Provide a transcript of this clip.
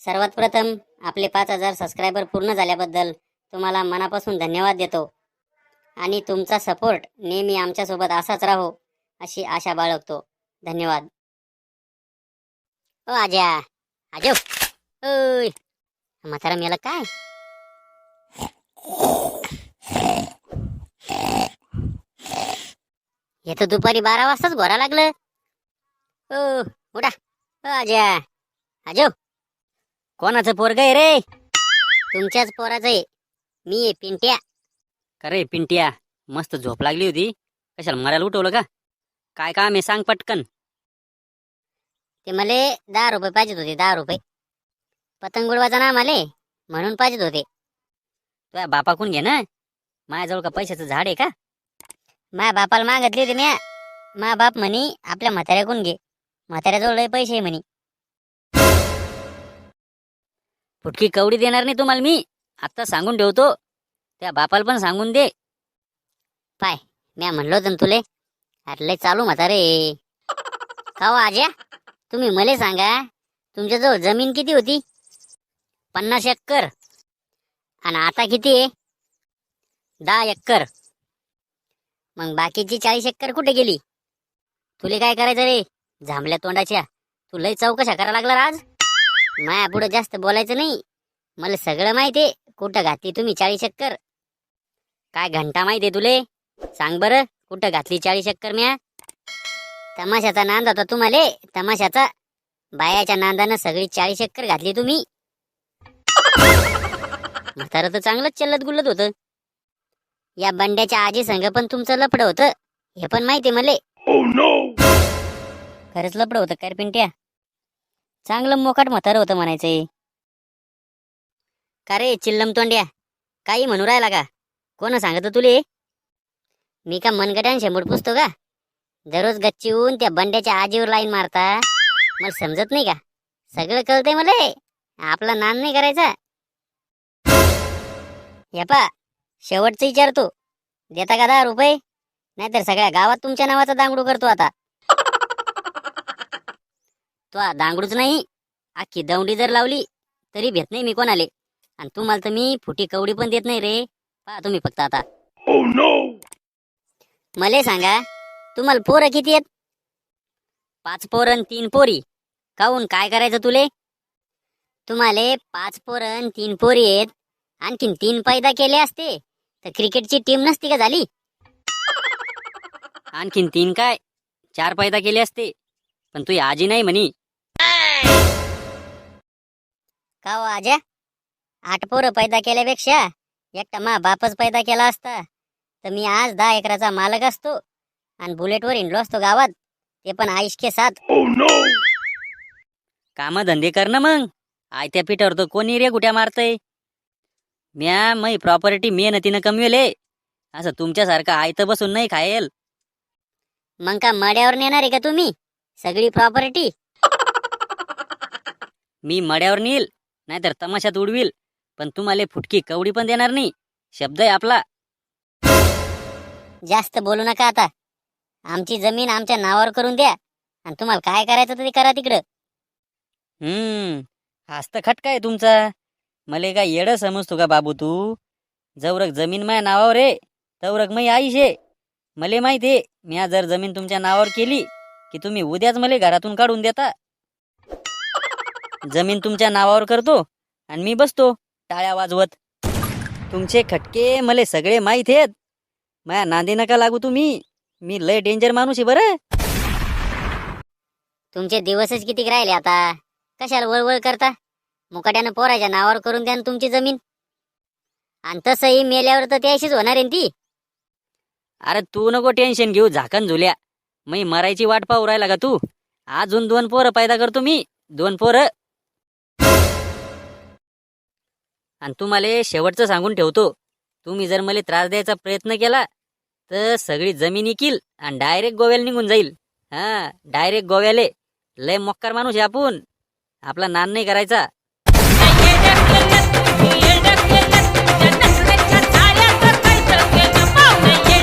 सर्वात प्रथम आपले 5,000 सबस्क्रायबर पूर्ण झाल्याबद्दल तुम्हाला मनापासून धन्यवाद देतो आणि तुमचा सपोर्ट नेहमी आमच्यासोबत असाच राहो अशी आशा बाळगतो. धन्यवाद. ओ आजा आजो ओय म्हातारा मेला काय? हे तर दुपारी 12 वाजताच घोरा लागलं. ओ उठा. ओ आजा आजो कोणाचं पोरग आहे रे? तुमच्याच पोराचं आहे. मी आहे पिंट्या. अरे पिंट्या, मस्त झोप लागली होती, कशाला मरायला उठवलं का? काय काम आहे सांग पटकन. ते मले 10 रुपये पाहिजेत होते. 10 रुपये पतंग उडवायचा ना मले, म्हणून पाहिजेत होते. तुझ्या बापाकडून घे ना, माझ्याजवळ का पैशाचं झाड आहे का? माझ्या बापाला मागितले होते म्या. माझा बाप म्हणी आपल्या म्हाताऱ्याकडून घे, म्हाताऱ्याजवळ लय पैसे आहे म्हणी. फुटकी कवडी देणार नाही तुम्हाला मी, आत्ता सांगून ठेवतो. त्या बापाला पण सांगून दे. पाय म्या म्हणलो होतं ना तुले, अरे लय चालू म्हातारे. का हो आज्या, तुम्ही मले सांगा, तुमच्याजवळ जमीन किती होती? 50 एकर. आणि आता किती आहे? 10 एकर. मग बाकीची 40 एकर कुठे गेली? तुले काय करायचं रे झांबल्या तोंडाच्या? तू लय चौकशा करायला लागला आज. माया पुढे जास्त बोलायचं नाही. मला सगळं माहिती आहे कुठं घातली तुम्ही 40 एकर. काय घंटा माहिती आहे तुले? सांग बरं कुठं घातली 40 एकर म्या? तमाशाचा नांद होता तुम्हाला, तमाशाचा. बायाच्या नांदानं सगळी 40 एकर घातली तुम्ही. म्हातारं तर चांगलंच चल्लत गुल्लत होतं. या बंड्याच्या आजी संग पण तुमचं लपडं होतं, हे पण माहिती मले. खरंच लपडं होतं काय पिंट्या? चांगलं मोकाट म्हातारं होतं म्हणायचंय. का रे चिल्लम तोंड्या, काही म्हणू राहिला का? कोण सांगत तुले? मी का मनगट्यान शेंबूड पुसतो का? दररोज गच्चीहून त्या बंड्याच्या आजीवर लाईन मारता. मला समजत नाही का? सगळं कळतंय मले. आपला नान नाही करायचा. हे पा शेवटचं विचारतो, देता का 10 रुपये? नाहीतर सगळ्या गावात तुमच्या नावाचा दांगडू करतो आता. तो दांगडूच नाही, अख्खी दौंडी जर लावली तरी भेट नाही मी कोणाले. आणि तुम्हाला तर मी फुटी कवडी पण देत नाही रे. पहा तुम्ही फक्त आता. मले सांगा, तुम्हाला पोरं किती आहेत? 5 पोरं 3 पोरी. काहून काय करायचं तुले? तुम्हाला 5 पोरं 3 पोरी आहेत, आणखीन 3 पैदा केले असते तर क्रिकेटची टीम नसती का झाली? आणखीन 3 काय 4 पैदा केले असते, पण तू आजी नाही म्हणी. का हो आज्या, 8 पोरं पैदा केल्यापेक्षा एकटा मा बापच पैदा केला असता तर मी आज 10 एकराचा मालक असतो आणि बुलेटवर हिंडलो असतो गावात, ते पण आईश के साथ. काम धंदे कर ना मग. आयत्या पिठावर तर कोणी रे गुट्या मारतय? म्या मै प्रॉपर्टी मेहनतीनं कमवेले, असं तुमच्यासारखं आयतं बसून नाही खायल. मग का मड्यावर नेणार आहे का तुम्ही सगळी प्रॉपर्टी? मी मड्यावर नेईल नाहीतर तमाशात उडवील, पण तुम्हाला फुटकी कवडी पण देणार नाही. शब्द आहे आपला. जास्त बोलू नका आता. आमची जमीन आमच्या नावावर करून द्या, आणि तुम्हाला काय करायचं ते करा तिकडं. हास्त खटका आहे तुमचा. मले काय येडं समजतो का बाबू तू? जवरक जमीन माझ्या नावावर आहे तवरक मै आईश आहे. मले माहिती आहे, म्या जर जमीन तुमच्या नावावर केली की तुम्ही उद्याच मले घरातून काढून देता. जमीन तुमच्या नावावर करतो आणि मी बसतो टाळ्या वाजवत. तुमचे खटके मले सगळे माहीत आहेत. माया नांदी नका लागू तुम्ही. मी लय डेंजर माणूस आहे बरं. तुमचे दिवसच किती राहिले आता? कशाला वळवळ करता? मुकाट्यानं पोराच्या नावावर करून द्या ना तुमची जमीन. आणि तसंही मेल्यावर तर त्याशीच होणार आहे ती. अरे तू नको टेन्शन घेऊ झाकण झुल्या. मी मरायची वाट पाहू राहिला का तू? अजून 2 पोरं पैदा करतो मी. 2 पोरं. आणि तुम्हाला शेवटचं सांगून ठेवतो, तुम्ही जर मला त्रास द्यायचा प्रयत्न केला तर सगळी जमीन इकील आणि डायरेक्ट गोव्याला निघून जाईल. डायरेक्ट गोव्याले. लय मोक्कार माणूस आहे आपण. आपला नान नाही करायचा.